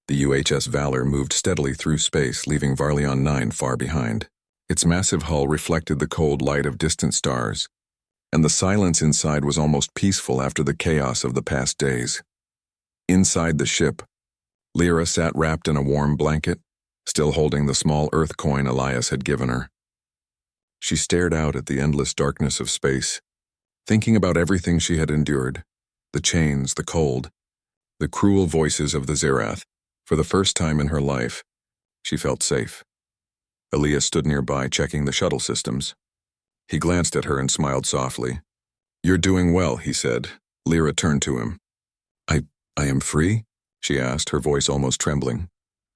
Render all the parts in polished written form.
The UHS Valor moved steadily through space, leaving Varlion 9 far behind. Its massive hull reflected the cold light of distant stars, and the silence inside was almost peaceful after the chaos of the past days. Inside the ship, Lyra sat wrapped in a warm blanket, still holding the small Earth coin Elias had given her. She stared out at the endless darkness of space, thinking about everything she had endured, the chains, the cold, the cruel voices of the Zerath. For the first time in her life, she felt safe. Elias stood nearby, checking the shuttle systems. He glanced at her and smiled softly. "You're doing well," he said. Lyra turned to him. I am free?" she asked, her voice almost trembling.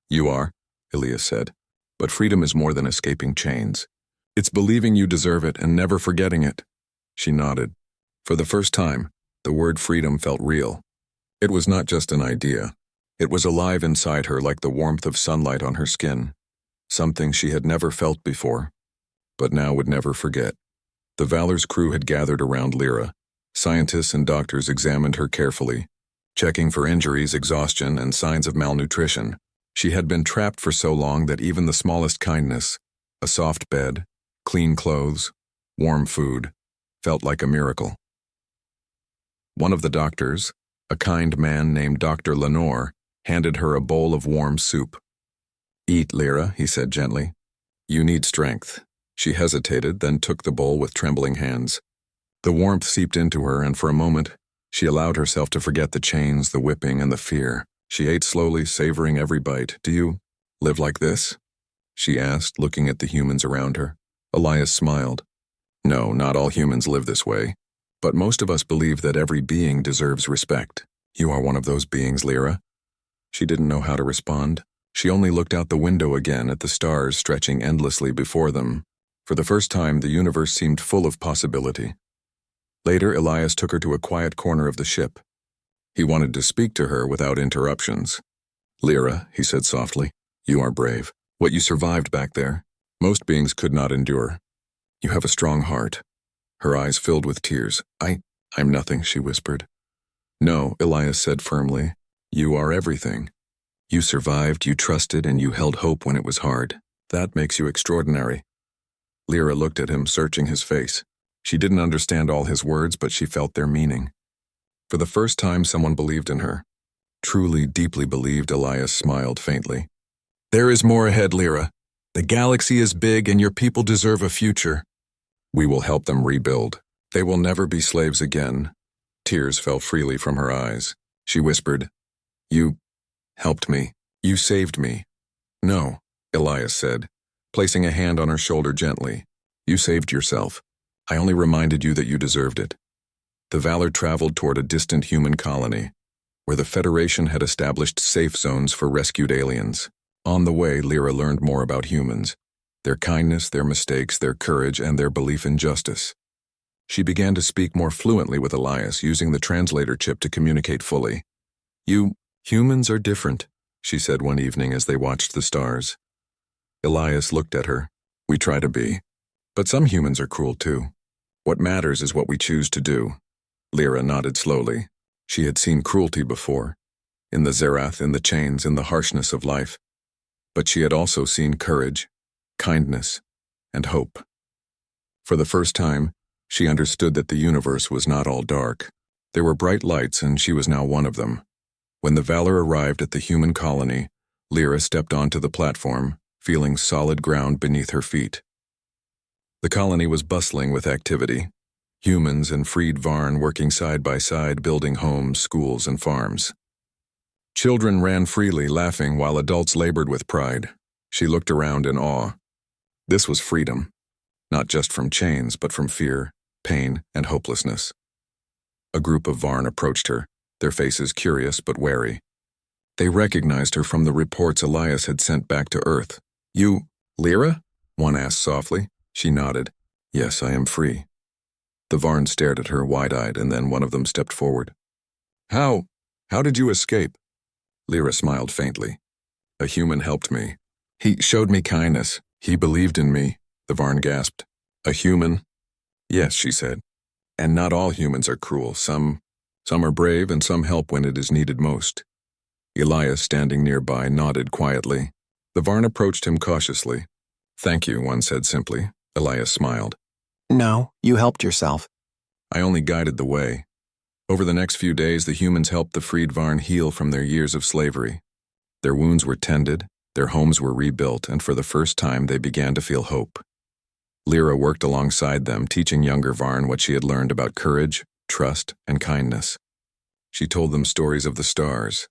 "You are," Elias said. "But freedom is more than escaping chains. It's believing you deserve it and never forgetting it." She nodded. For the first time, the word freedom felt real. It was not just an idea. It was alive inside her like the warmth of sunlight on her skin, something she had never felt before, but now would never forget. The Valor's crew had gathered around Lyra. Scientists and doctors examined her carefully, checking for injuries, exhaustion, and signs of malnutrition. She had been trapped for so long that even the smallest kindness, a soft bed, clean clothes, warm food, felt like a miracle. One of the doctors, a kind man named Dr. Lenore, handed her a bowl of warm soup. "Eat, Lyra," he said gently. "You need strength." She hesitated, then took the bowl with trembling hands. The warmth seeped into her, and for a moment, she allowed herself to forget the chains, the whipping, and the fear. She ate slowly, savoring every bite. "Do you live like this?" she asked, looking at the humans around her. Elias smiled. "No, not all humans live this way. But most of us believe that every being deserves respect. You are one of those beings, Lyra." She didn't know how to respond. She only looked out the window again at the stars stretching endlessly before them. For the first time, the universe seemed full of possibility. Later, Elias took her to a quiet corner of the ship. He wanted to speak to her without interruptions. "Lyra," he said softly, "you are brave. What you survived back there, most beings could not endure. You have a strong heart." Her eyes filled with tears. I'm nothing," she whispered. "No," Elias said firmly. "You are everything. You survived, you trusted, and you held hope when it was hard. That makes you extraordinary." Lyra looked at him, searching his face. She didn't understand all his words, but she felt their meaning. For the first time, someone believed in her. Truly, deeply believed. Elias smiled faintly. "There is more ahead, Lyra. The galaxy is big, and your people deserve a future. We will help them rebuild. They will never be slaves again." Tears fell freely from her eyes. She whispered, "You helped me. You saved me." "No," Elias said, placing a hand on her shoulder gently. "You saved yourself. I only reminded you that you deserved it." The Valor traveled toward a distant human colony, where the Federation had established safe zones for rescued aliens. On the way, Lyra learned more about humans, their kindness, their mistakes, their courage, and their belief in justice. She began to speak more fluently with Elias, using the translator chip to communicate fully. Humans are different," she said one evening as they watched the stars. Elias looked at her. "We try to be. But some humans are cruel too. What matters is what we choose to do." Lyra nodded slowly. She had seen cruelty before, in the Zerath, in the chains, in the harshness of life. But she had also seen courage, kindness, and hope. For the first time, she understood that the universe was not all dark. There were bright lights, and she was now one of them. When the Valor arrived at the human colony, Lyra stepped onto the platform, feeling solid ground beneath her feet. The colony was bustling with activity. Humans and freed Varn working side by side, building homes, schools, and farms. Children ran freely, laughing, while adults labored with pride. She looked around in awe. This was freedom, not just from chains, but from fear, pain, and hopelessness. A group of Varn approached her, their faces curious but wary. They recognized her from the reports Elias had sent back to Earth. "You, Lyra?" one asked softly. She nodded. "Yes, I am free." The Varn stared at her wide-eyed, and then one of them stepped forward. How did you escape?" Lyra smiled faintly. "A human helped me. He showed me kindness. He believed in me," the Varn gasped. "A human?" "Yes," she said. "And not all humans are cruel. Some are brave, and some help when it is needed most." Elias, standing nearby, nodded quietly. The Varn approached him cautiously. "Thank you," one said simply. Elias smiled. "No, you helped yourself." "I only guided the way." Over the next few days, the humans helped the freed Varn heal from their years of slavery. Their wounds were tended, their homes were rebuilt, and for the first time they began to feel hope. Lyra worked alongside them, teaching younger Varn what she had learned about courage, trust, and kindness. She told them stories of the stars,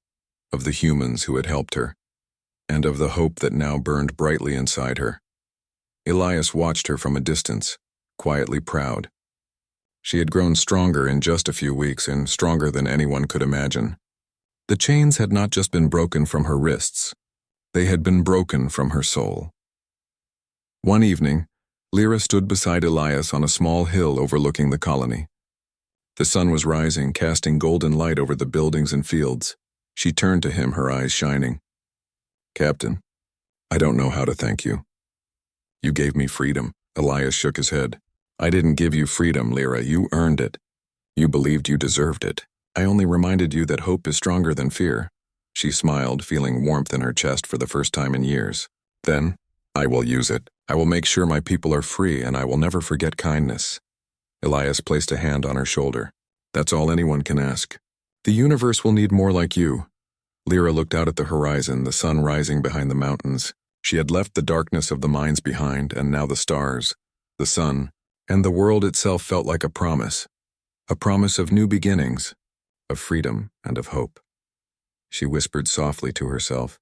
of the humans who had helped her, and of the hope that now burned brightly inside her. Elias watched her from a distance, quietly proud. She had grown stronger in just a few weeks, and stronger than anyone could imagine. The chains had not just been broken from her wrists, they had been broken from her soul. One evening, Lyra stood beside Elias on a small hill overlooking the colony. The sun was rising, casting golden light over the buildings and fields. She turned to him, her eyes shining. "Captain, I don't know how to thank you. You gave me freedom." Elias shook his head. "I didn't give you freedom, Lyra. You earned it. You believed you deserved it. I only reminded you that hope is stronger than fear." She smiled, feeling warmth in her chest for the first time in years. "Then, I will use it. I will make sure my people are free, and I will never forget kindness." Elias placed a hand on her shoulder. "That's all anyone can ask. The universe will need more like you." Lyra looked out at the horizon, the sun rising behind the mountains. She had left the darkness of the mines behind, and now the stars, the sun, and the world itself felt like a promise of new beginnings, of freedom and of hope. She whispered softly to herself,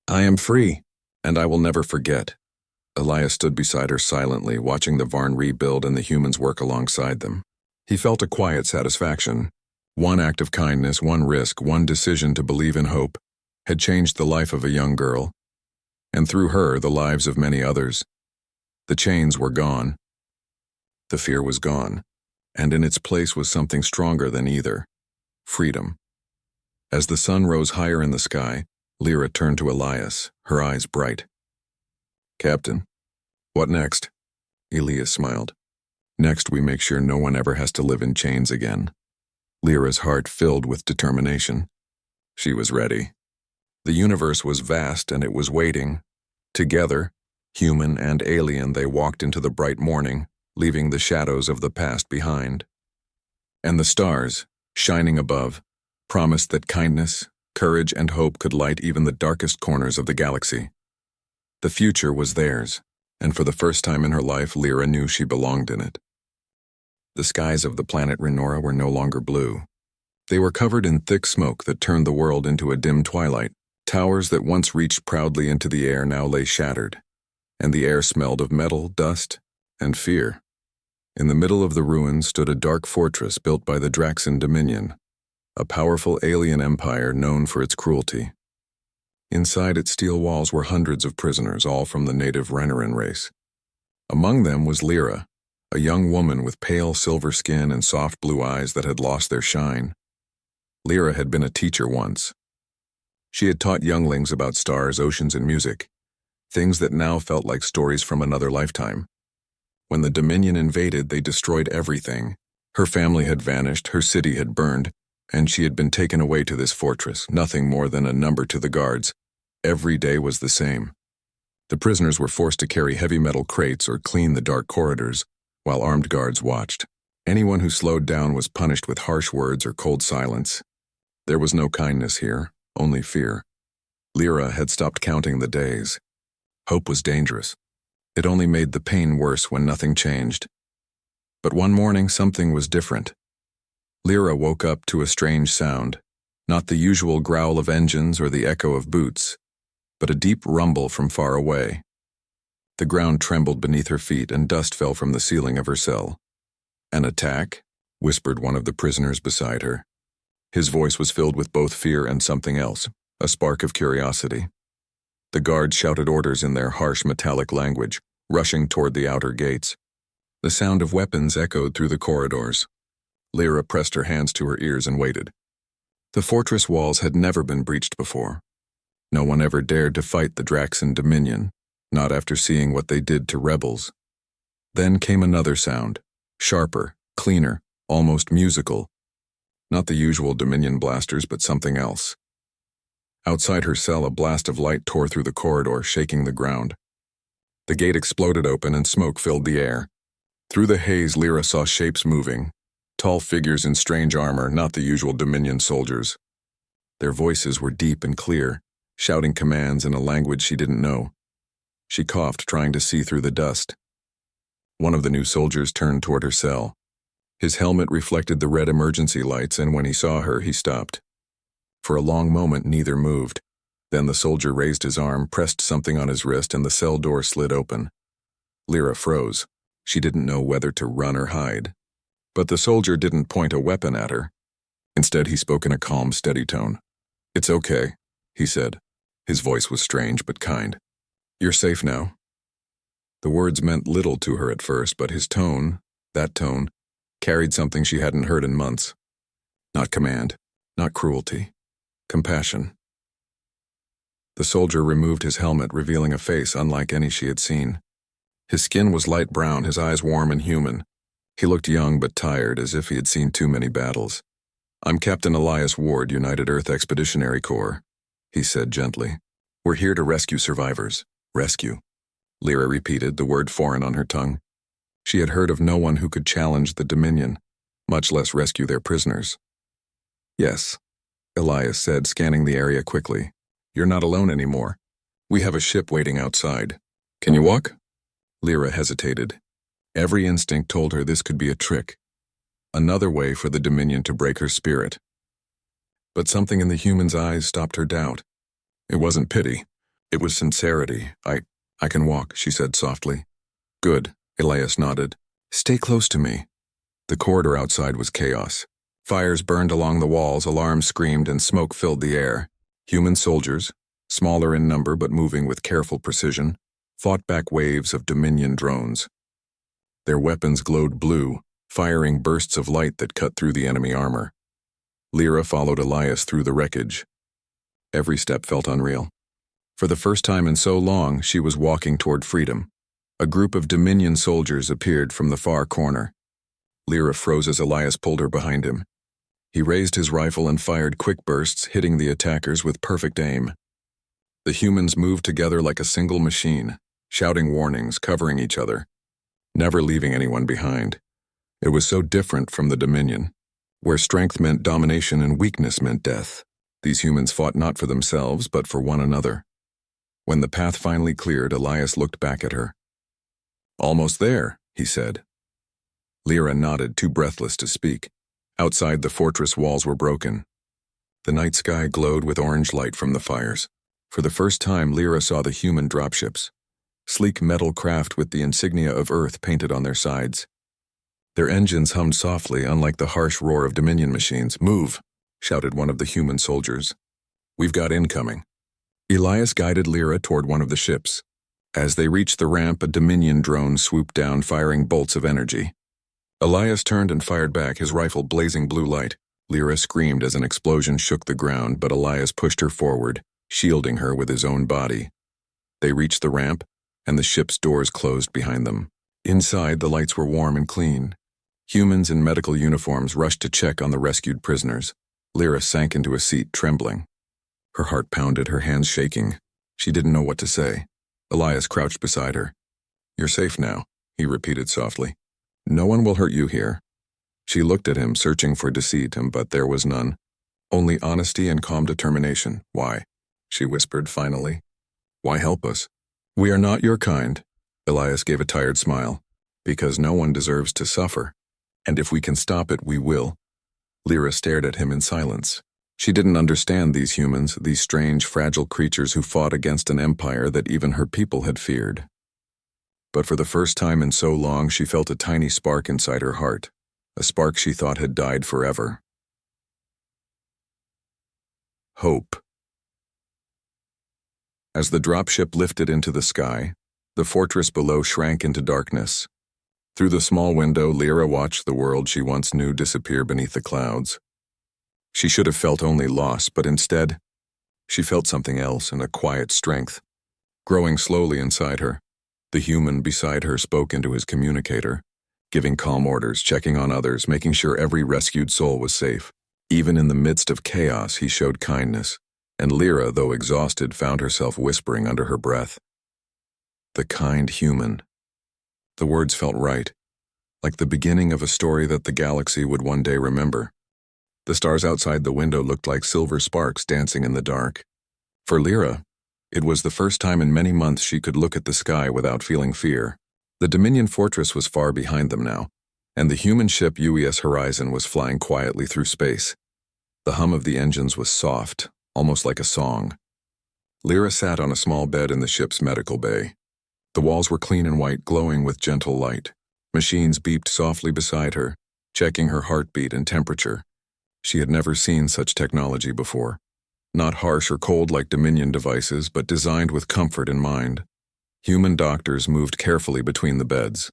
"I am free, and I will never forget." Elias stood beside her silently, watching the Varn rebuild and the humans work alongside them. He felt a quiet satisfaction. One act of kindness, one risk, one decision to believe in hope had changed the life of a young girl, and through her, the lives of many others. The chains were gone. The fear was gone, and in its place was something stronger than either: freedom. As the sun rose higher in the sky, Lyra turned to Elias, her eyes bright. "Captain, what next?" Elias smiled. "Next, we make sure no one ever has to live in chains again." Lyra's heart filled with determination. She was ready. The universe was vast, and it was waiting. Together, human and alien, they walked into the bright morning, leaving the shadows of the past behind. And the stars, shining above, promised that kindness, courage, and hope could light even the darkest corners of the galaxy. The future was theirs, and for the first time in her life, Lyra knew she belonged in it. The skies of the planet Renora were no longer blue. They were covered in thick smoke that turned the world into a dim twilight. Towers that once reached proudly into the air now lay shattered, and the air smelled of metal, dust, and fear. In the middle of the ruins stood a dark fortress built by the Draxan Dominion, a powerful alien empire known for its cruelty. Inside its steel walls were hundreds of prisoners, all from the native Renarin race. Among them was Lyra, a young woman with pale silver skin and soft blue eyes that had lost their shine. Lyra had been a teacher once. She had taught younglings about stars, oceans, and music, things that now felt like stories from another lifetime. When the Dominion invaded, they destroyed everything. Her family had vanished, her city had burned, and she had been taken away to this fortress, nothing more than a number to the guards. Every day was the same. The prisoners were forced to carry heavy metal crates or clean the dark corridors, while armed guards watched. Anyone who slowed down was punished with harsh words or cold silence. There was no kindness here, only fear. Lyra had stopped counting the days. Hope was dangerous. It only made the pain worse when nothing changed. But one morning, something was different. Lyra woke up to a strange sound, not the usual growl of engines or the echo of boots, but a deep rumble from far away. The ground trembled beneath her feet and dust fell from the ceiling of her cell. "An attack?" whispered one of the prisoners beside her. His voice was filled with both fear and something else, a spark of curiosity. The guards shouted orders in their harsh metallic language, rushing toward the outer gates. The sound of weapons echoed through the corridors. Lyra pressed her hands to her ears and waited. The fortress walls had never been breached before. No one ever dared to fight the Draxan Dominion, not after seeing what they did to rebels. Then came another sound, sharper, cleaner, almost musical. Not the usual Dominion blasters, but something else. Outside her cell, a blast of light tore through the corridor, shaking the ground. The gate exploded open and smoke filled the air. Through the haze, Lyra saw shapes moving. Tall figures in strange armor, not the usual Dominion soldiers. Their voices were deep and clear, shouting commands in a language she didn't know. She coughed, trying to see through the dust. One of the new soldiers turned toward her cell. His helmet reflected the red emergency lights, and when he saw her, he stopped. For a long moment, neither moved. Then the soldier raised his arm, pressed something on his wrist, and the cell door slid open. Lyra froze. She didn't know whether to run or hide. But the soldier didn't point a weapon at her. Instead, he spoke in a calm, steady tone. "It's okay," he said. His voice was strange but kind. "You're safe now." The words meant little to her at first, but his tone, that tone, carried something she hadn't heard in months. Not command, not cruelty. Compassion. The soldier removed his helmet, revealing a face unlike any she had seen. His skin was light brown, his eyes warm and human. He looked young but tired, as if he had seen too many battles. "I'm Captain Elias Ward, United Earth Expeditionary Corps," he said gently. "We're here to rescue survivors." "Rescue," Lyra repeated, the word foreign on her tongue. She had heard of no one who could challenge the Dominion, much less rescue their prisoners. "Yes," Elias said, scanning the area quickly. "You're not alone anymore. We have a ship waiting outside. Can you walk?" Lyra hesitated. Every instinct told her this could be a trick. Another way for the Dominion to break her spirit. But something in the human's eyes stopped her doubt. It wasn't pity. It was sincerity. I can walk," she said softly. "Good," Elias nodded. "Stay close to me." The corridor outside was chaos. Fires burned along the walls, alarms screamed, and smoke filled the air. Human soldiers, smaller in number but moving with careful precision, fought back waves of Dominion drones. Their weapons glowed blue, firing bursts of light that cut through the enemy armor. Lyra followed Elias through the wreckage. Every step felt unreal. For the first time in so long, she was walking toward freedom. A group of Dominion soldiers appeared from the far corner. Lyra froze as Elias pulled her behind him. He raised his rifle and fired quick bursts, hitting the attackers with perfect aim. The humans moved together like a single machine, shouting warnings, covering each other, never leaving anyone behind. It was so different from the Dominion, where strength meant domination and weakness meant death. These humans fought not for themselves, but for one another. When the path finally cleared, Elias looked back at her. "Almost there," he said. Lyra nodded, too breathless to speak. Outside, the fortress walls were broken. The night sky glowed with orange light from the fires. For the first time, Lyra saw the human dropships. Sleek metal craft with the insignia of Earth painted on their sides. Their engines hummed softly, unlike the harsh roar of Dominion machines. "Move," shouted one of the human soldiers. "We've got incoming." Elias guided Lyra toward one of the ships. As they reached the ramp, a Dominion drone swooped down, firing bolts of energy. Elias turned and fired back, his rifle blazing blue light. Lyra screamed as an explosion shook the ground, but Elias pushed her forward, shielding her with his own body. They reached the ramp, and the ship's doors closed behind them. Inside, the lights were warm and clean. Humans in medical uniforms rushed to check on the rescued prisoners. Lyra sank into a seat, trembling. Her heart pounded, her hands shaking. She didn't know what to say. Elias crouched beside her. "You're safe now," he repeated softly. "No one will hurt you here." She looked at him, searching for deceit, but there was none. Only honesty and calm determination. "Why?" she whispered finally. "Why help us?" "We are not your kind." Elias gave a tired smile. "Because no one deserves to suffer. And if we can stop it, we will." Lyra stared at him in silence. She didn't understand these humans, these strange, fragile creatures who fought against an empire that even her people had feared. But for the first time in so long, she felt a tiny spark inside her heart, a spark she thought had died forever. Hope. As the dropship lifted into the sky, the fortress below shrank into darkness. Through the small window, Lyra watched the world she once knew disappear beneath the clouds. She should have felt only loss, but instead, she felt something else, in a quiet strength. Growing slowly inside her, the human beside her spoke into his communicator, giving calm orders, checking on others, making sure every rescued soul was safe. Even in the midst of chaos, he showed kindness. and Lyra, though exhausted, found herself whispering under her breath. The kind human. The words felt right, like the beginning of a story that the galaxy would one day remember. The stars outside the window looked like silver sparks dancing in the dark. For Lyra, it was the first time in many months she could look at the sky without feeling fear. The Dominion fortress was far behind them now, and the human ship UES Horizon was flying quietly through space. The hum of the engines was soft, almost like a song. Lyra sat on a small bed in the ship's medical bay. The walls were clean and white, glowing with gentle light. Machines beeped softly beside her, checking her heartbeat and temperature. She had never seen such technology before. Not harsh or cold like Dominion devices, but designed with comfort in mind. Human doctors moved carefully between the beds.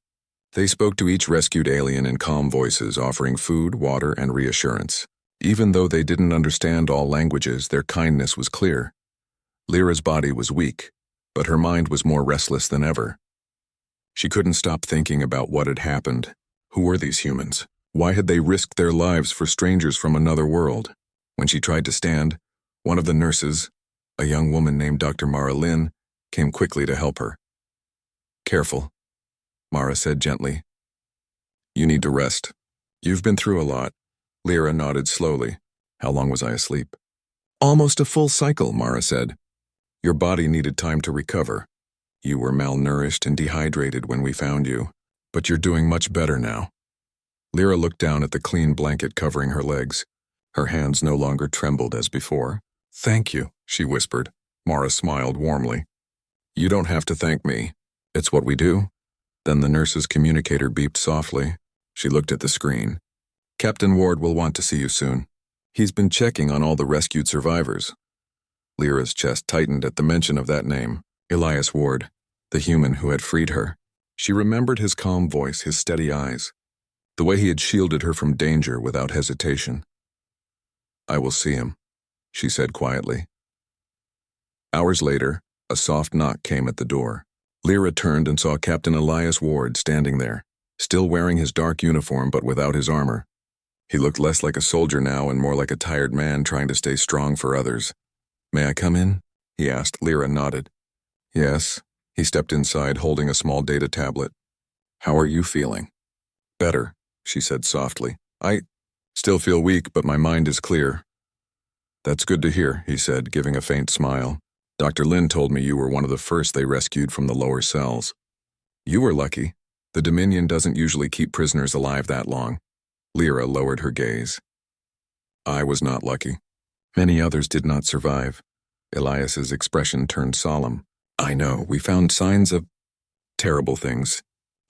They spoke to each rescued alien in calm voices, offering food, water, and reassurance. Even though they didn't understand all languages, their kindness was clear. Lyra's body was weak, but her mind was more restless than ever. She couldn't stop thinking about what had happened. Who were these humans? Why had they risked their lives for strangers from another world? When she tried to stand, one of the nurses, a young woman named Dr. Mara Lynn, came quickly to help her. "Careful," Mara said gently. "You need to rest. You've been through a lot." Lyra nodded slowly. "How long was I asleep?" "Almost a full cycle," Mara said. "Your body needed time to recover. You were malnourished and dehydrated when we found you, but you're doing much better now." Lyra looked down at the clean blanket covering her legs. Her hands no longer trembled as before. "Thank you," she whispered. Mara smiled warmly. "You don't have to thank me. It's what we do." Then the nurse's communicator beeped softly. She looked at the screen. "Captain Ward will want to see you soon. He's been checking on all the rescued survivors." Lyra's chest tightened at the mention of that name. Elias Ward, the human who had freed her. She remembered his calm voice, his steady eyes, the way he had shielded her from danger without hesitation. "I will see him," she said quietly. Hours later, a soft knock came at the door. Lyra turned and saw Captain Elias Ward standing there, still wearing his dark uniform but without his armor. He looked less like a soldier now and more like a tired man trying to stay strong for others. "May I come in?" he asked. Lyra nodded. "Yes." He stepped inside, holding a small data tablet. "How are you feeling?" "Better," she said softly. "I still feel weak, but my mind is clear." "That's good to hear," he said, giving a faint smile. "Dr. Lynn told me you were one of the first they rescued from the lower cells. You were lucky. The Dominion doesn't usually keep prisoners alive that long." Lyra lowered her gaze. "I was not lucky. Many others did not survive." Elias's expression turned solemn. "I know, we found signs of terrible things.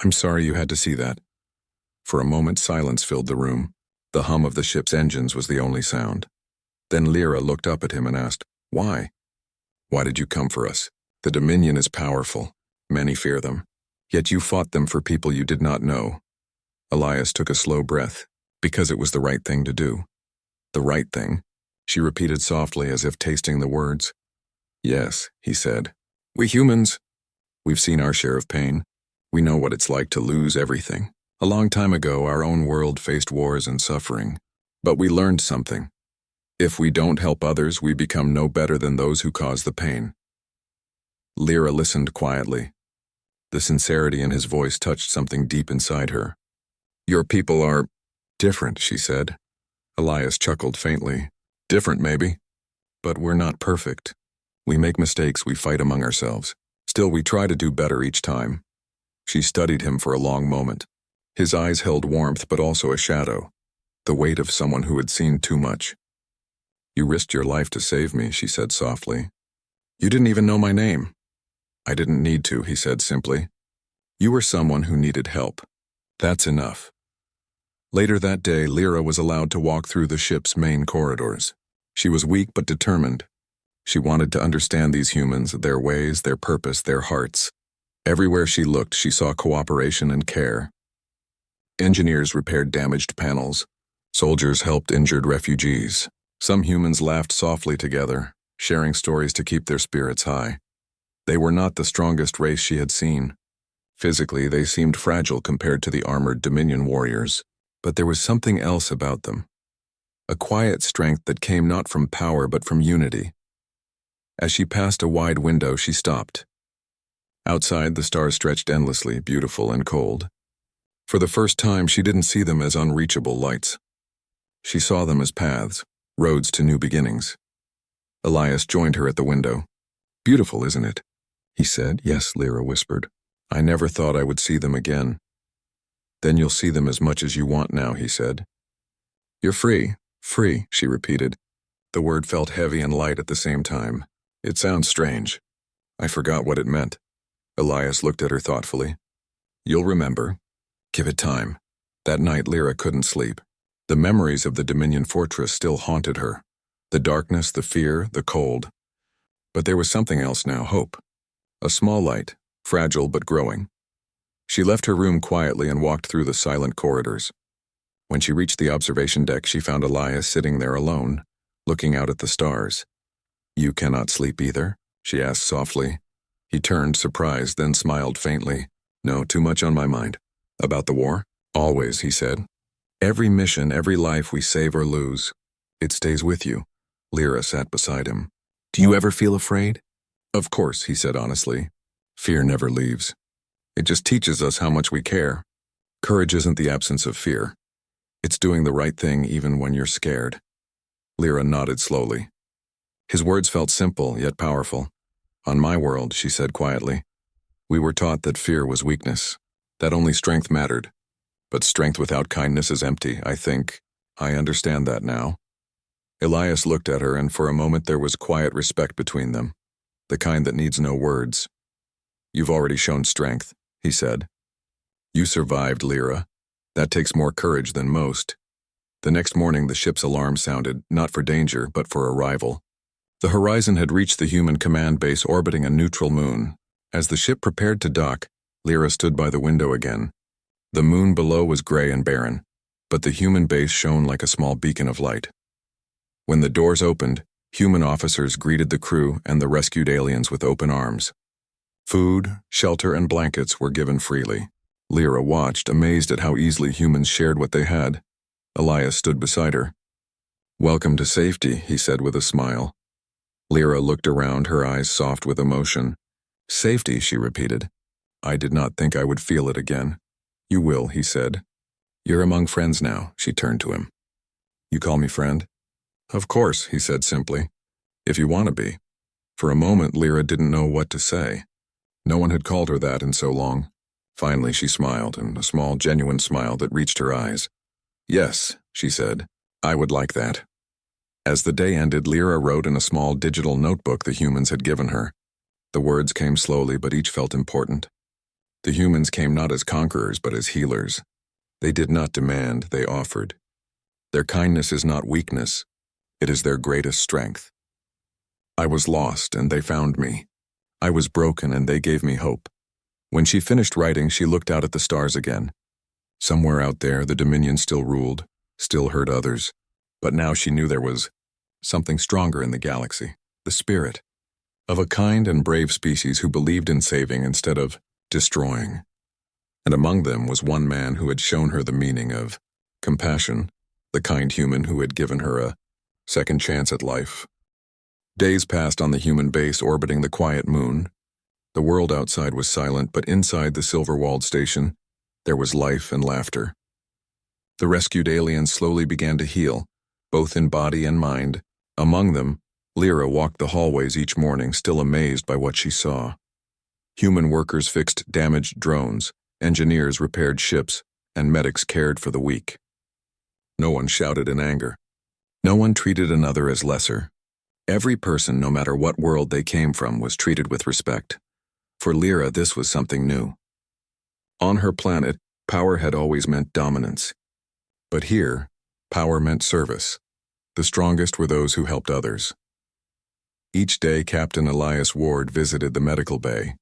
I'm sorry you had to see that." For a moment, silence filled the room. The hum of the ship's engines was the only sound. Then Lyra looked up at him and asked, "Why? Why did you come for us? The Dominion is powerful. Many fear them. Yet you fought them for people you did not know." Elias took a slow breath, because it was the right thing to do. "The right thing," she repeated softly as if tasting the words. "Yes," he said. "We humans, we've seen our share of pain. We know what it's like to lose everything. A long time ago, our own world faced wars and suffering. But we learned something. If we don't help others, we become no better than those who cause the pain." Lyra listened quietly. The sincerity in his voice touched something deep inside her. "Your people are different," she said. Elias chuckled faintly. "Different, maybe. But we're not perfect. We make mistakes, we fight among ourselves. Still, we try to do better each time." She studied him for a long moment. His eyes held warmth but also a shadow, the weight of someone who had seen too much. "You risked your life to save me," she said softly. "You didn't even know my name." "I didn't need to," he said simply. "You were someone who needed help. That's enough." Later that day, Lyra was allowed to walk through the ship's main corridors. She was weak but determined. She wanted to understand these humans, their ways, their purpose, their hearts. Everywhere she looked, she saw cooperation and care. Engineers repaired damaged panels. Soldiers helped injured refugees. Some humans laughed softly together, sharing stories to keep their spirits high. They were not the strongest race she had seen. Physically, they seemed fragile compared to the armored Dominion warriors. But there was something else about them. A quiet strength that came not from power but from unity. As she passed a wide window, she stopped. Outside, the stars stretched endlessly, beautiful and cold. For the first time, she didn't see them as unreachable lights. She saw them as paths, roads to new beginnings. Elias joined her at the window. "Beautiful, isn't it?" he said. "Yes," Lyra whispered. "I never thought I would see them again." "Then you'll see them as much as you want now," he said. "You're free, free," she repeated. The word felt heavy and light at the same time. "It sounds strange. I forgot what it meant." Elias looked at her thoughtfully. "You'll remember. Give it time." That night, Lyra couldn't sleep. The memories of the Dominion fortress still haunted her. The darkness, the fear, the cold. But there was something else now, hope. A small light, fragile but growing. She left her room quietly and walked through the silent corridors. When she reached the observation deck, she found Elias sitting there alone, looking out at the stars. "You cannot sleep either?" she asked softly. He turned, surprised, then smiled faintly. "No, too much on my mind." "About the war?" "Always," he said. "Every mission, every life we save or lose. It stays with you." Lyra sat beside him. "Do you ever feel afraid?" "Of course," he said honestly. "Fear never leaves. It just teaches us how much we care. Courage isn't the absence of fear. It's doing the right thing even when you're scared." Lyra nodded slowly. His words felt simple, yet powerful. "On my world," she said quietly, "we were taught that fear was weakness, that only strength mattered. But strength without kindness is empty, I think. I understand that now." Elias looked at her, and for a moment there was quiet respect between them, the kind that needs no words. "You've already shown strength," he said. "You survived, Lyra. That takes more courage than most." The next morning the ship's alarm sounded, not for danger, but for arrival. The horizon had reached the human command base orbiting a neutral moon. As the ship prepared to dock, Lyra stood by the window again. The moon below was gray and barren, but the human base shone like a small beacon of light. When the doors opened, human officers greeted the crew and the rescued aliens with open arms. Food, shelter, and blankets were given freely. Lyra watched, amazed at how easily humans shared what they had. Elias stood beside her. "Welcome to safety," he said with a smile. Lyra looked around, her eyes soft with emotion. "Safety," she repeated. "I did not think I would feel it again." "You will," he said. "You're among friends now," she turned to him. "You call me friend?" "Of course," he said simply. "If you want to be." For a moment, Lyra didn't know what to say. No one had called her that in so long. Finally, she smiled, and a small, genuine smile that reached her eyes. "Yes," she said, "I would like that." As the day ended, Lyra wrote in a small digital notebook the humans had given her. The words came slowly, but each felt important. The humans came not as conquerors, but as healers. They did not demand, they offered. Their kindness is not weakness. It is their greatest strength. I was lost, and they found me. I was broken, and they gave me hope. When she finished writing, she looked out at the stars again. Somewhere out there, the Dominion still ruled, still hurt others. But now she knew there was something stronger in the galaxy, the spirit of a kind and brave species who believed in saving instead of destroying. And among them was one man who had shown her the meaning of compassion, the kind human who had given her a second chance at life. Days passed on the human base orbiting the quiet moon. The world outside was silent, but inside the silver-walled station, there was life and laughter. The rescued aliens slowly began to heal, both in body and mind. Among them, Lyra walked the hallways each morning, still amazed by what she saw. Human workers fixed damaged drones, engineers repaired ships, and medics cared for the weak. No one shouted in anger. No one treated another as lesser. Every person, no matter what world they came from, was treated with respect. For Lyra, this was something new. On her planet, power had always meant dominance. But here, power meant service. The strongest were those who helped others. Each day, Captain Elias Ward visited the medical bay.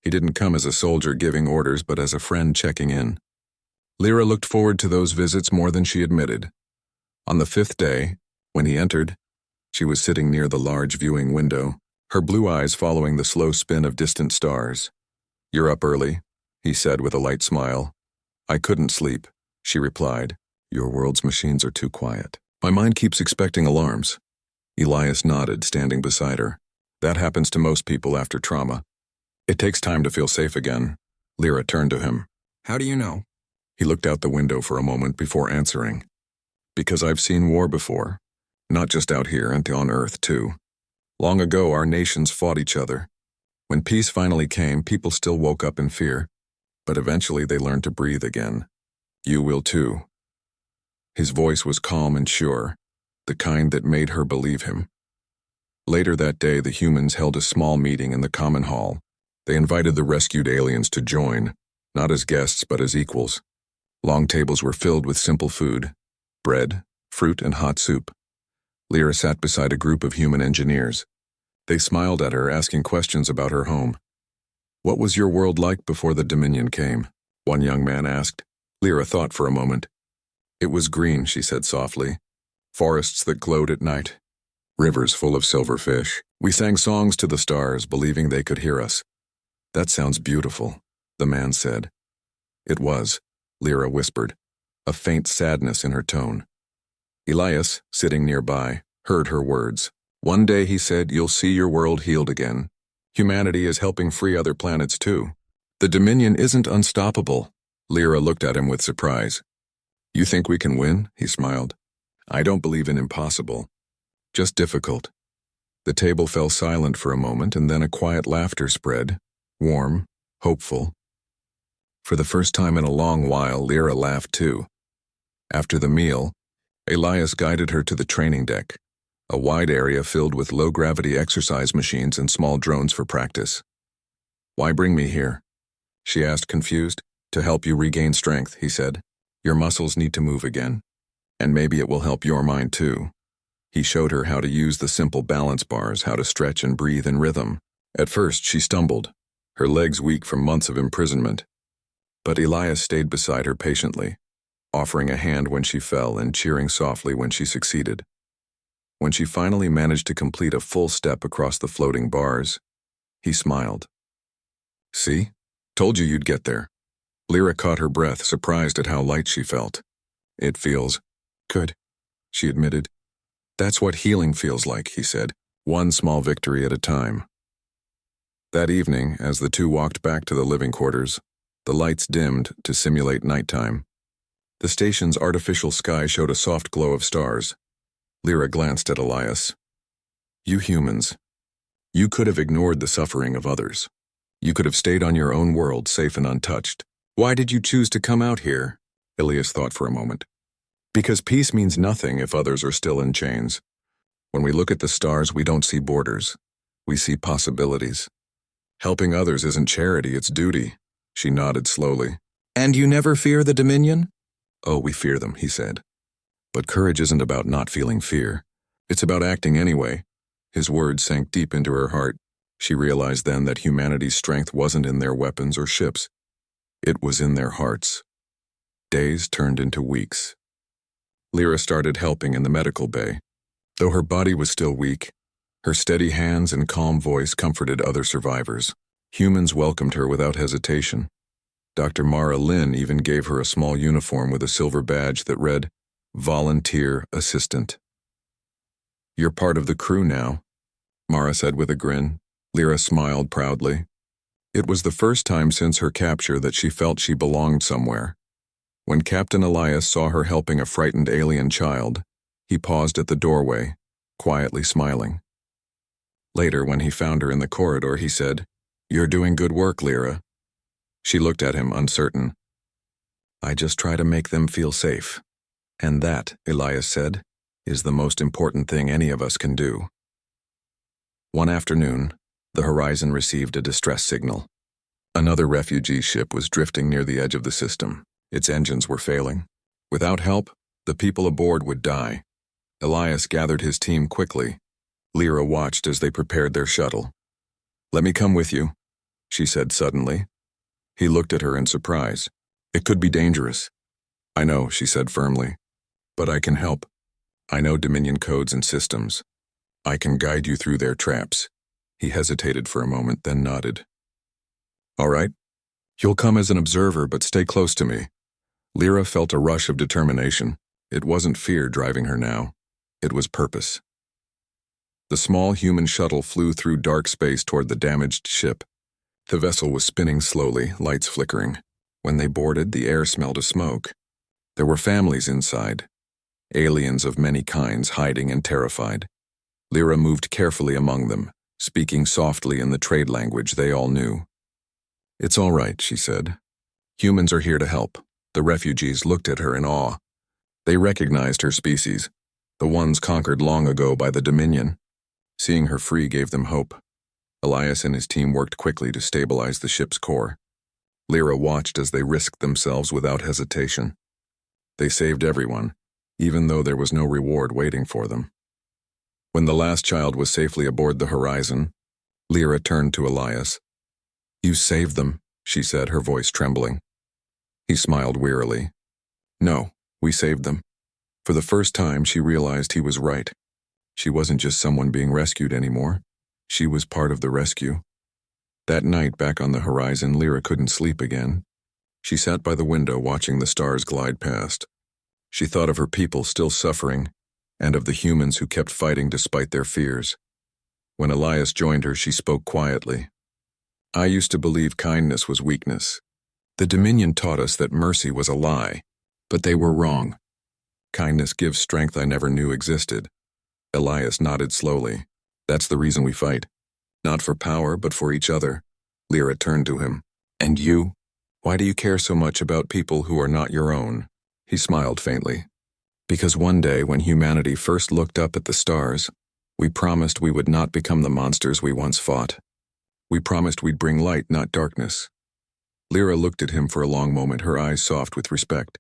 He didn't come as a soldier giving orders, but as a friend checking in. Lyra looked forward to those visits more than she admitted. On the 5th day, when he entered, she was sitting near the large viewing window, her blue eyes following the slow spin of distant stars. "You're up early," he said with a light smile. "I couldn't sleep," she replied. "Your world's machines are too quiet. My mind keeps expecting alarms." Elias nodded, standing beside her. That happens to most people after trauma. It takes time to feel safe again. Lyra turned to him. How do you know? He looked out the window for a moment before answering. Because I've seen war before. Not just out here and on Earth, too. Long ago, our nations fought each other. When peace finally came, people still woke up in fear. But eventually they learned to breathe again. You will too. His voice was calm and sure, the kind that made her believe him. Later that day, the humans held a small meeting in the common hall. They invited the rescued aliens to join, not as guests but as equals. Long tables were filled with simple food, bread, fruit, and hot soup. Lyra sat beside a group of human engineers. They smiled at her, asking questions about her home. What was your world like before the Dominion came? One young man asked. Lyra thought for a moment. It was green, she said softly. Forests that glowed at night. Rivers full of silver fish. We sang songs to the stars, believing they could hear us. That sounds beautiful, the man said. It was, Lyra whispered, a faint sadness in her tone. Elias, sitting nearby, heard her words. One day, he said, you'll see your world healed again. Humanity is helping free other planets too. The Dominion isn't unstoppable. Lyra looked at him with surprise. You think we can win? He smiled. I don't believe in impossible. Just difficult. The table fell silent for a moment, and then a quiet laughter spread, warm, hopeful. For the first time in a long while, Lyra laughed too. After the meal, Elias guided her to the training deck, a wide area filled with low-gravity exercise machines and small drones for practice. Why bring me here? She asked, confused. To help you regain strength, he said. Your muscles need to move again. And maybe it will help your mind too. He showed her how to use the simple balance bars, how to stretch and breathe in rhythm. At first, she stumbled, her legs weak from months of imprisonment. But Elias stayed beside her patiently, offering a hand when she fell and cheering softly when she succeeded. When she finally managed to complete a full step across the floating bars, he smiled. See? Told you you'd get there. Lyra caught her breath, surprised at how light she felt. It feels good, she admitted. That's what healing feels like, he said, one small victory at a time. That evening, as the two walked back to the living quarters, the lights dimmed to simulate nighttime. The station's artificial sky showed a soft glow of stars. Lyra glanced at Elias. You humans. You could have ignored the suffering of others. You could have stayed on your own world, safe and untouched. Why did you choose to come out here? Elias thought for a moment. Because peace means nothing if others are still in chains. When we look at the stars, we don't see borders. We see possibilities. Helping others isn't charity, it's duty. She nodded slowly. And you never fear the Dominion? Oh, we fear them, he said. But courage isn't about not feeling fear. It's about acting anyway. His words sank deep into her heart. She realized then that humanity's strength wasn't in their weapons or ships. It was in their hearts. Days turned into weeks. Lyra started helping in the medical bay. Though her body was still weak, her steady hands and calm voice comforted other survivors. Humans welcomed her without hesitation. Dr. Mara Lynn even gave her a small uniform with a silver badge that read, Volunteer Assistant. You're part of the crew now, Mara said with a grin. Lyra smiled proudly. It was the first time since her capture that she felt she belonged somewhere. When Captain Elias saw her helping a frightened alien child, he paused at the doorway, quietly smiling. Later, when he found her in the corridor, he said, You're doing good work, Lyra. She looked at him, uncertain. I just try to make them feel safe. And that, Elias said, is the most important thing any of us can do. One afternoon, the horizon received a distress signal. Another refugee ship was drifting near the edge of the system. Its engines were failing. Without help, the people aboard would die. Elias gathered his team quickly. Lyra watched as they prepared their shuttle. Let me come with you, she said suddenly. He looked at her in surprise. It could be dangerous. I know, she said firmly. But I can help. I know Dominion codes and systems. I can guide you through their traps. He hesitated for a moment, then nodded. All right. You'll come as an observer, but stay close to me. Lyra felt a rush of determination. It wasn't fear driving her now. It was purpose. The small human shuttle flew through dark space toward the damaged ship. The vessel was spinning slowly, lights flickering. When they boarded, the air smelled of smoke. There were families inside, aliens of many kinds hiding and terrified. Lyra moved carefully among them, speaking softly in the trade language they all knew. "It's all right," she said. "Humans are here to help." The refugees looked at her in awe. They recognized her species, the ones conquered long ago by the Dominion. Seeing her free gave them hope. Elias and his team worked quickly to stabilize the ship's core. Lyra watched as they risked themselves without hesitation. They saved everyone, even though there was no reward waiting for them. When the last child was safely aboard the Horizon, Lyra turned to Elias. "You saved them," she said, her voice trembling. He smiled wearily. "No, we saved them." For the first time, she realized he was right. She wasn't just someone being rescued anymore. She was part of the rescue. That night, back on the Horizon, Lyra couldn't sleep again. She sat by the window watching the stars glide past. She thought of her people still suffering, and of the humans who kept fighting despite their fears. When Elias joined her, she spoke quietly. "I used to believe kindness was weakness. The Dominion taught us that mercy was a lie, but they were wrong. Kindness gives strength I never knew existed." Elias nodded slowly. "That's the reason we fight. Not for power, but for each other." Lyra turned to him. "And you? Why do you care so much about people who are not your own?" He smiled faintly. "Because one day when humanity first looked up at the stars, we promised we would not become the monsters we once fought. We promised we'd bring light, not darkness." Lyra looked at him for a long moment, her eyes soft with respect.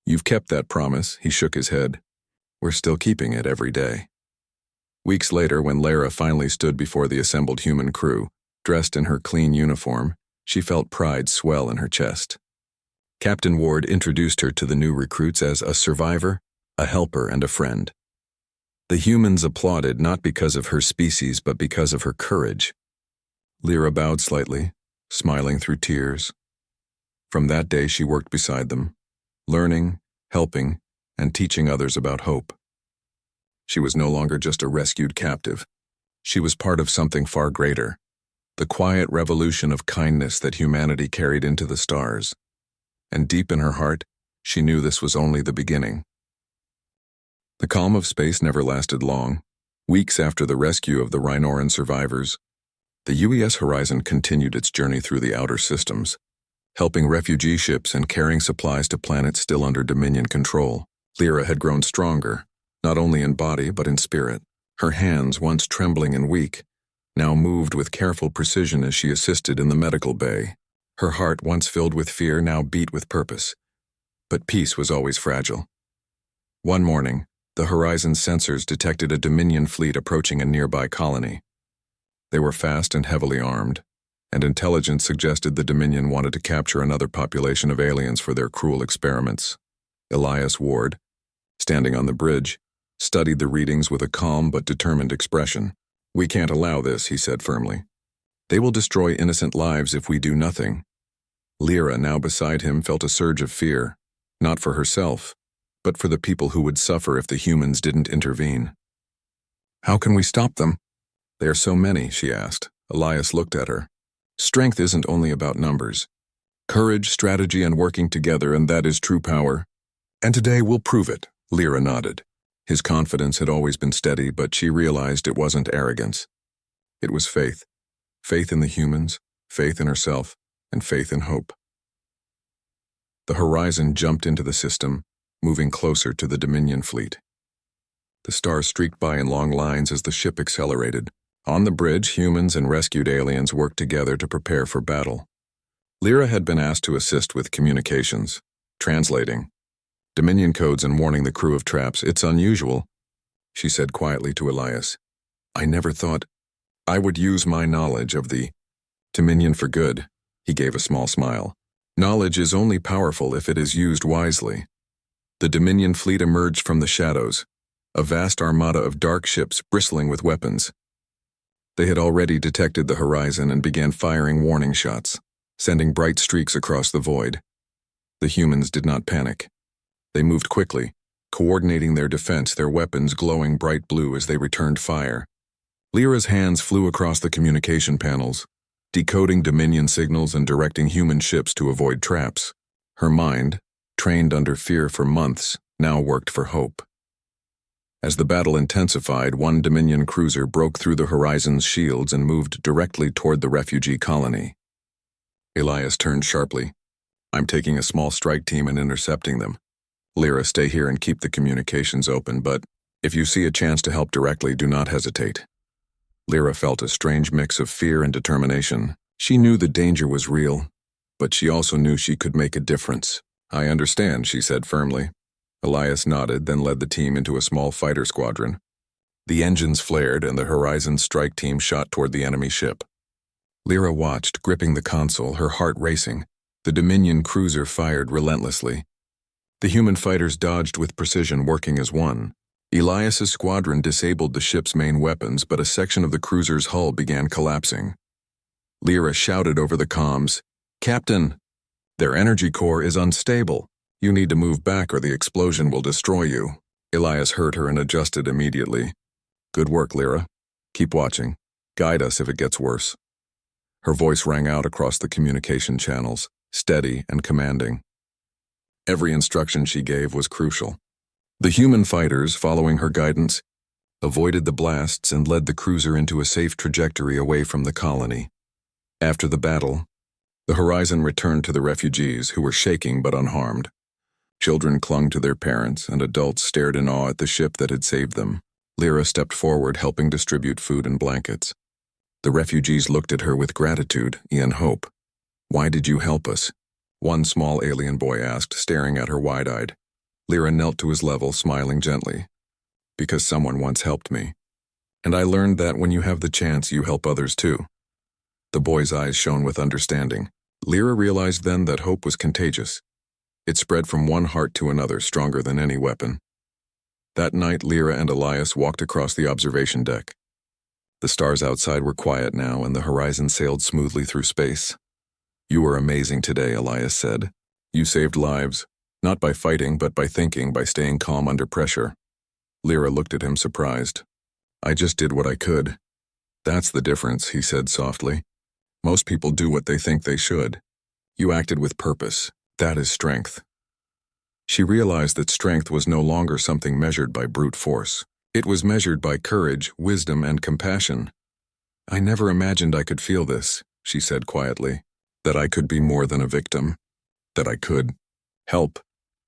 "You've kept that promise," he shook his head. "We're still keeping it every day." Weeks later, when Lyra finally stood before the assembled human crew, dressed in her clean uniform, she felt pride swell in her chest. Captain Ward introduced her to the new recruits as a survivor, a helper, and a friend. The humans applauded not because of her species but because of her courage. Lyra bowed slightly, smiling through tears. From that day she worked beside them, learning, helping, and teaching others about hope. She was no longer just a rescued captive. She was part of something far greater, the quiet revolution of kindness that humanity carried into the stars. And deep in her heart, she knew this was only the beginning. The calm of space never lasted long. Weeks after the rescue of the Rhinoran survivors, the UES Horizon continued its journey through the outer systems, helping refugee ships and carrying supplies to planets still under Dominion control. Lyra had grown stronger, not only in body but in spirit. Her hands, once trembling and weak, now moved with careful precision as she assisted in the medical bay. Her heart, once filled with fear, now beat with purpose. But peace was always fragile. One morning, the Horizon's sensors detected a Dominion fleet approaching a nearby colony. They were fast and heavily armed, and intelligence suggested the Dominion wanted to capture another population of aliens for their cruel experiments. Elias Ward, standing on the bridge, studied the readings with a calm but determined expression. "We can't allow this," he said firmly. "They will destroy innocent lives if we do nothing." Lyra, now beside him, felt a surge of fear, not for herself, but for the people who would suffer if the humans didn't intervene. "How can we stop them?" "They are so many," she asked. Elias looked at her. "Strength isn't only about numbers. Courage, strategy, and working together, and that is true power. And today we'll prove it." Lyra nodded. His confidence had always been steady, but she realized it wasn't arrogance. It was faith. Faith in the humans, faith in herself, and faith in hope. The Horizon jumped into the system, moving closer to the Dominion fleet. The stars streaked by in long lines as the ship accelerated. On the bridge, humans and rescued aliens worked together to prepare for battle. Lyra had been asked to assist with communications, translating Dominion codes and warning the crew of traps. "It's unusual," she said quietly to Elias. "I never thought I would use my knowledge of the Dominion for good." He gave a small smile. "Knowledge is only powerful if it is used wisely." The Dominion fleet emerged from the shadows, a vast armada of dark ships bristling with weapons. They had already detected the Horizon and began firing warning shots, sending bright streaks across the void. The humans did not panic. They moved quickly, coordinating their defense, their weapons glowing bright blue as they returned fire. Lyra's hands flew across the communication panels, decoding Dominion signals and directing human ships to avoid traps. Her mind, trained under fear for months, now worked for hope. As the battle intensified, one Dominion cruiser broke through the horizon's shields and moved directly toward the refugee colony. Elias turned sharply. "I'm taking a small strike team and intercepting them. Lyra, stay here and keep the communications open, but if you see a chance to help directly, do not hesitate." Lyra felt a strange mix of fear and determination. She knew the danger was real, but she also knew she could make a difference. "I understand," she said firmly. Elias nodded, then led the team into a small fighter squadron. The engines flared and the Horizon strike team shot toward the enemy ship. Lyra watched, gripping the console, her heart racing. The Dominion cruiser fired relentlessly. The human fighters dodged with precision, working as one. Elias's squadron disabled the ship's main weapons, but a section of the cruiser's hull began collapsing. Lyra shouted over the comms, "Captain, their energy core is unstable. You need to move back or the explosion will destroy you." Elias heard her and adjusted immediately. "Good work, Lyra. Keep watching. Guide us if it gets worse." Her voice rang out across the communication channels, steady and commanding. Every instruction she gave was crucial. The human fighters, following her guidance, avoided the blasts and led the cruiser into a safe trajectory away from the colony. After the battle, the Horizon returned to the refugees, who were shaking but unharmed. Children clung to their parents, and adults stared in awe at the ship that had saved them. Lyra stepped forward, helping distribute food and blankets. The refugees looked at her with gratitude and hope. "Why did you help us?" one small alien boy asked, staring at her wide-eyed. Lyra knelt to his level, smiling gently. "Because someone once helped me. And I learned that when you have the chance, you help others too." The boy's eyes shone with understanding. Lyra realized then that hope was contagious. It spread from one heart to another, stronger than any weapon. That night, Lyra and Elias walked across the observation deck. The stars outside were quiet now, and the Horizon sailed smoothly through space. "You were amazing today," Elias said. "You saved lives, not by fighting, but by thinking, by staying calm under pressure." Lyra looked at him surprised. "I just did what I could." "That's the difference," he said softly. "Most people do what they think they should. You acted with purpose. That is strength." She realized that strength was no longer something measured by brute force. It was measured by courage, wisdom, and compassion. "I never imagined I could feel this," she said quietly. "That I could be more than a victim. That I could help."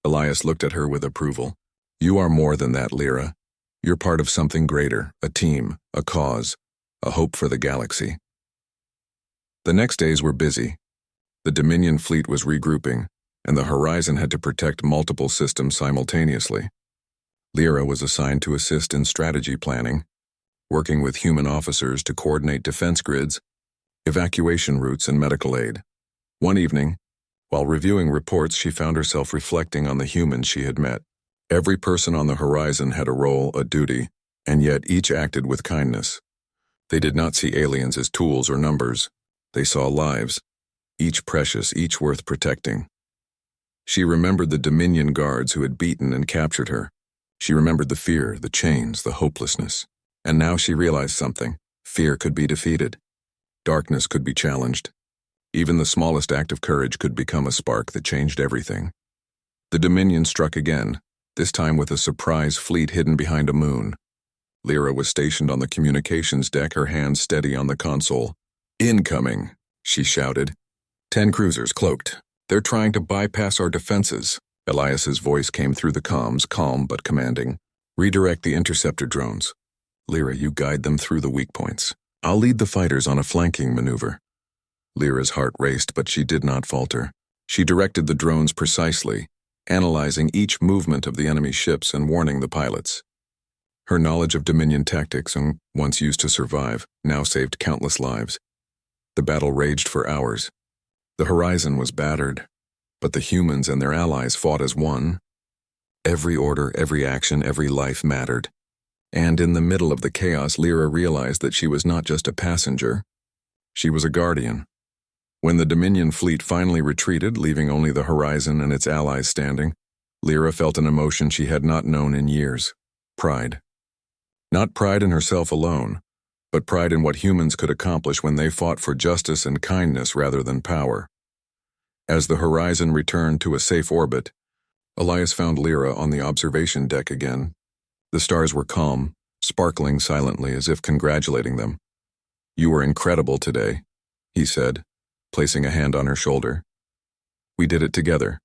Elias looked at her with approval. "You are more than that, Lyra. You're part of something greater, a team, a cause, a hope for the galaxy." The next days were busy. The Dominion fleet was regrouping, and the Horizon had to protect multiple systems simultaneously. Lyra was assigned to assist in strategy planning, working with human officers to coordinate defense grids, evacuation routes, and medical aid. One evening, while reviewing reports, she found herself reflecting on the humans she had met. Every person on the Horizon had a role, a duty, and yet each acted with kindness. They did not see aliens as tools or numbers. They saw lives, each precious, each worth protecting. She remembered the Dominion guards who had beaten and captured her. She remembered the fear, the chains, the hopelessness. And now she realized something. Fear could be defeated. Darkness could be challenged. Even the smallest act of courage could become a spark that changed everything. The Dominion struck again, this time with a surprise fleet hidden behind a moon. Lyra was stationed on the communications deck, her hands steady on the console. "Incoming," she shouted. 10 cruisers cloaked. "They're trying to bypass our defenses." Elias's voice came through the comms, calm but commanding. "Redirect the interceptor drones. Lyra, you guide them through the weak points. I'll lead the fighters on a flanking maneuver." Lyra's heart raced, but she did not falter. She directed the drones precisely, analyzing each movement of the enemy ships and warning the pilots. Her knowledge of Dominion tactics, and once used to survive, now saved countless lives. The battle raged for hours. The Horizon was battered, but the humans and their allies fought as one. Every order, every action, every life mattered. And in the middle of the chaos, Lyra realized that she was not just a passenger. She was a guardian. When the Dominion fleet finally retreated, leaving only the Horizon and its allies standing, Lyra felt an emotion she had not known in years: pride. Not pride in herself alone, but pride in what humans could accomplish when they fought for justice and kindness rather than power. As the Horizon returned to a safe orbit, Elias found Lyra on the observation deck again. The stars were calm, sparkling silently as if congratulating them. "You were incredible today," he said, placing a hand on her shoulder. "We did it together,"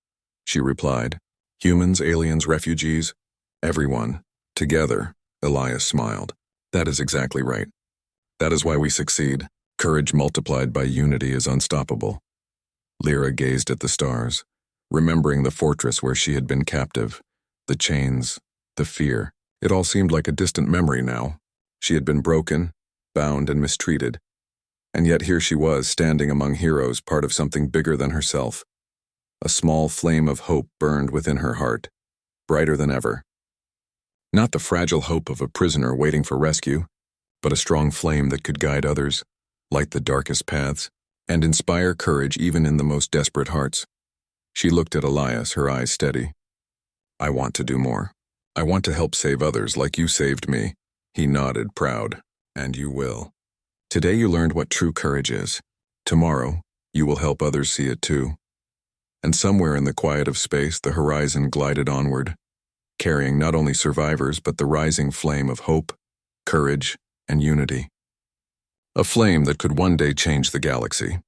she replied. "Humans, aliens, refugees, everyone, together," Elias smiled. "That is exactly right. That is why we succeed. Courage multiplied by unity is unstoppable." Lyra gazed at the stars, remembering the fortress where she had been captive, the chains, the fear. It all seemed like a distant memory now. She had been broken, bound, and mistreated. And yet here she was, standing among heroes, part of something bigger than herself. A small flame of hope burned within her heart, brighter than ever. Not the fragile hope of a prisoner waiting for rescue, but a strong flame that could guide others, light the darkest paths, and inspire courage even in the most desperate hearts. She looked at Elias, her eyes steady. "I want to do more. I want to help save others like you saved me." He nodded, proud. "And you will. Today you learned what true courage is. Tomorrow, you will help others see it too." And somewhere in the quiet of space, the Horizon glided onward, carrying not only survivors but the rising flame of hope, courage, and unity. A flame that could one day change the galaxy.